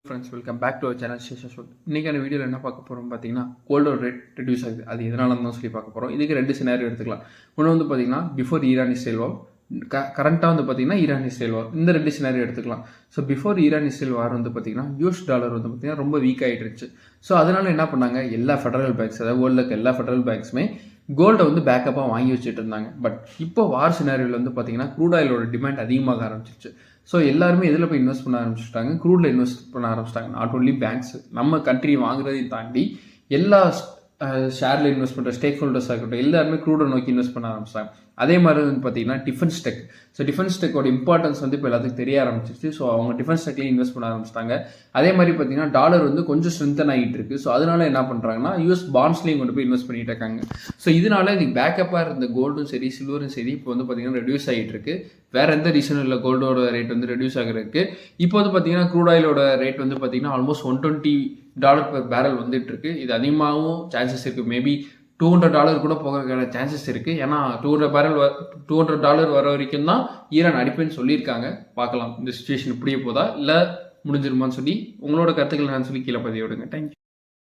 Friends welcome back to our channel ஷேஷோட். இன்றைக்கான வீடியோவில் என்ன பார்க்க போகிறோம் பார்த்தீங்கன்னா, கோல்டோட ரேட் ரெடியூஸ் ஆகுது. அது எதனால தான் சொல்லி பார்க்க போகிறோம். இதுக்கு ரெண்டு சினாரியோ எடுத்துக்கலாம். ஒன்று வந்து பார்த்தீங்கன்னா பிஃபோர் ஈரான் இஸ்ரேல் வார், கரண்ட்டாக வந்து பார்த்தீங்கன்னா ஈரான் இஸ்ரேல் வார், இந்த ரெண்டு சினாரியோ எடுத்துக்கலாம். ஸோ பிஃபோர் ஈரான் இஸ்ரேல் வார் வந்து பார்த்தீங்கன்னா யூஎஸ் டாலர் வந்து பார்த்தீங்கன்னா ரொம்ப வீக் ஆகிட்டு இருந்துச்சு. ஸோ அதனால் என்ன பண்ணாங்க, எல்லா ஃபெடரல் பேங்க்ஸ், அதாவது வேர்ல்டில் இருக்க எல்லா ஃபெடரல் பேங்க்ஸுமே கோல்டை வந்து பேக்கப்பாக வாங்கி வச்சுட்டு இருந்தாங்க. பட் இப்போ வார் சினாரியோவில் வந்து பார்த்தீங்கன்னா க்ரூட் ஆயிலோட டிமாண்ட் அதிகமாக ஆரம்பிச்சிருச்சு. ஸோ எல்லாருமே எதில் போய் இன்வெஸ்ட் பண்ண ஆரம்பிச்சிட்டாங்க, க்ரூடில் இன்வெஸ்ட் பண்ண ஆரம்பிச்சிட்டாங்க. நாட் ஒன்லி பேங்க்ஸ், நம்ம கண்ட்ரி வாங்குறதையும் தாண்டி எல்லா ஷேரில் இன்வெஸ்ட் பண்ணுற ஸ்டேக் ஹோல்டர்ஸாக இருக்கட்டும், எல்லாருமே க்ரூடை நோக்கி இன்வெஸ்ட் பண்ண ஆரம்பிச்சிட்டாங்க. அதே மாதிரி வந்து பார்த்தீங்கன்னா டிஃபென்ஸ் டெக். ஸோ டிஃபென்ஸ் டெக்கோட இம்பார்ட்டன்ஸ் வந்து இப்போ எல்லாத்துக்கும் தெரிய ஆரம்பிச்சிருச்சு. ஸோ அவங்க டிஃபென்ஸ் டெக்லேயும் இன்வெஸ்ட் பண்ண ஆரம்பிச்சிட்டாங்க. அதே மாதிரி பார்த்தீங்கன்னா டாலர் வந்து கொஞ்சம் ஸ்ட்ரென்தன் ஆகிட்டு இருக்கு. ஸோ அதனால என்ன பண்ணுறாங்கன்னா யூஎஸ் பாண்ட்ஸ்லையும் கொண்டு போய் இன்வெஸ்ட் பண்ணிட்டு இருக்காங்க. ஸோ இதனால இதுக்கு பேக்கப்பாக இருந்த கோல்டும் சரி சில்வரும் சரி இப்போ வந்து பார்த்தீங்கன்னா ரெடியூஸ் ஆகிட்டு இருக்கு. வேற எந்த ரீசனும் இல்லை கோல்டோட ரேட் வந்து ரெடியூஸ் ஆகிறதுக்கு. இப்போ வந்து பார்த்தீங்கன்னா க்ரூட் ஆயிலோட ரேட் வந்து பார்த்தீங்கன்னா ஆல்மோஸ்ட் $120 per barrel வந்துட்டு இருக்கு. இது அதிகமாகவும் சான்சஸ் இருக்குது. மேபி $200 கூட போகிறதுக்கான சான்சஸ் இருக்குது. ஏன்னா $200 வர வரைக்கும் தான் ஈரான் அடிப்பேன்னு சொல்லியிருக்காங்க. பார்க்கலாம் இந்த சுச்சுவேஷன் இப்படியே போதா இல்லை முடிஞ்சிருமான்னு சொல்லி உங்களோட கருத்துக்களை நான் சொல்லி கீழே பதிவு விடுங்க. தேங்க்யூ.